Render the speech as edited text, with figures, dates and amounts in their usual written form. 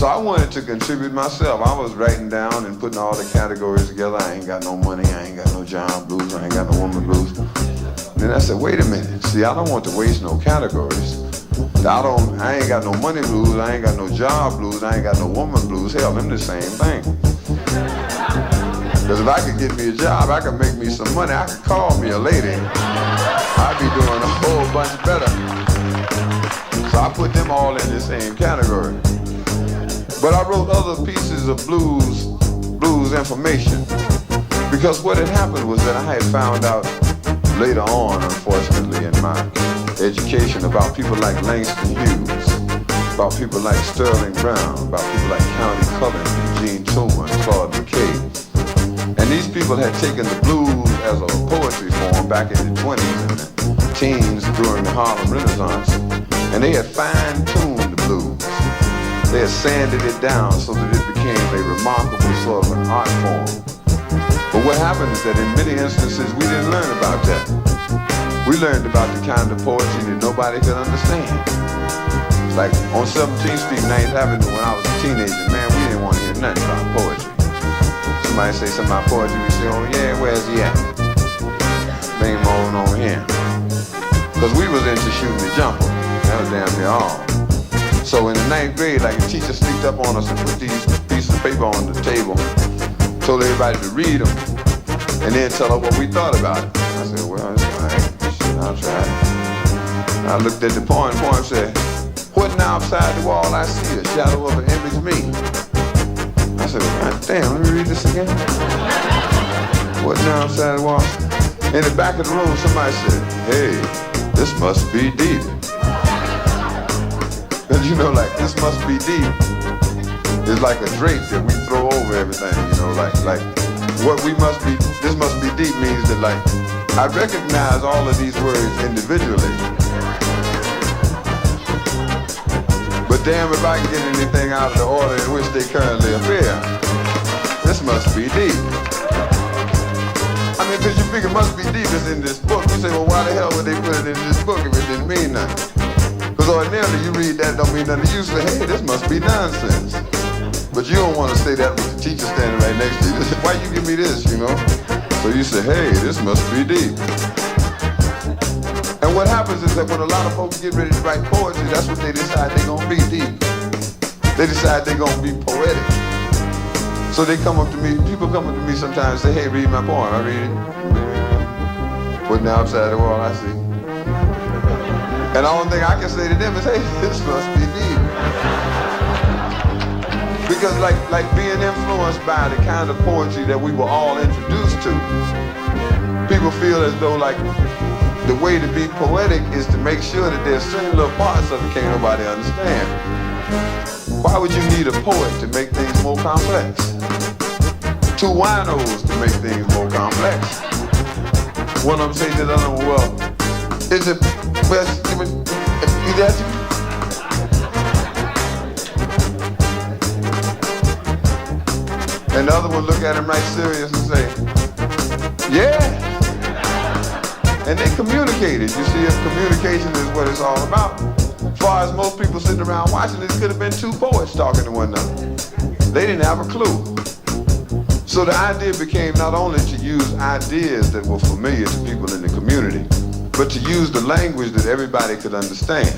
So I wanted to contribute myself. I was writing down and putting all the categories together. I ain't got no money, I ain't got no job blues, I ain't got no woman blues. Then I said, wait a minute. See, I don't want to waste no categories. I ain't got no money blues, I ain't got no job blues, I ain't got no woman blues. Hell, them the same thing. Because if I could get me a job, I could make me some money, I could call me a lady. I'd be doing a whole bunch better. So I put them all in the same category. But I wrote other pieces of blues information. Because what had happened was that I had found out later on, unfortunately, in my education about people like Langston Hughes, about people like Sterling Brown, about people like County Cullen, Gene Tillman, Claude McKay. And these people had taken the blues as a poetry form back in the 20s and the teens during the Harlem Renaissance, and they had fine-tuned the blues. They had sanded it down so that it became a remarkable sort of an art form. But what happened is that in many instances we didn't learn about that. We learned about the kind of poetry that nobody could understand. Like on 17th Street, 9th Avenue, when I was a teenager, man, we didn't want to hear nothing about poetry. Somebody say something about poetry, we say, oh yeah, where's he at? Name on him. Because we was into shooting the jumper. That was damn near all. So in the 9th grade, like a teacher sneaked up on us and put these pieces of paper on the table, told everybody to read them, and then tell us what we thought about it. I said, well, it's all right. I'll try it. I looked at the poem said, what now outside the wall I see, a shadow of an image of me. I said, well, damn, let me read this again. What now outside the wall? In the back of the room, somebody said, hey, this must be deep. Because you know, like, this must be deep is like a drape that we throw over everything, you know, like what we must be, this must be deep means that, like, I recognize all of these words individually. But damn if I can get anything out of the order in which they currently appear. This must be deep. I mean, because you figure must be deep is in this book. You say, well, why the hell would they put it in this book if it didn't mean nothing? Because ordinarily you read that don't mean nothing. You say, hey, this must be nonsense. But you don't want to say that with the teacher standing right next to you. Why you give me this, you know? So you say, hey, this must be deep. And what happens is that when a lot of folks get ready to write poetry, that's what they decide they're going to be deep. They decide they're going to be poetic. So they come up to me, people come up to me sometimes and say, hey, read my poem. I read it. Putting outside the wall, I see. And the only thing I can say to them is, hey, this must be deep. Because like being influenced by the kind of poetry that we were all introduced to, people feel as though like the way to be poetic is to make sure that there's certain little parts of it can't nobody understand. Why would you need a poet to make things more complex? Two winos to make things more complex. One of them say to the other one, well, is it best and the other one look at him right serious and say, yeah. And they communicated. You see, if communication is what it's all about. As far as most people sitting around watching, this could have been two poets talking to one another. They didn't have a clue. So the idea became not only to use ideas that were familiar to people in the community, but to use the language that everybody could understand.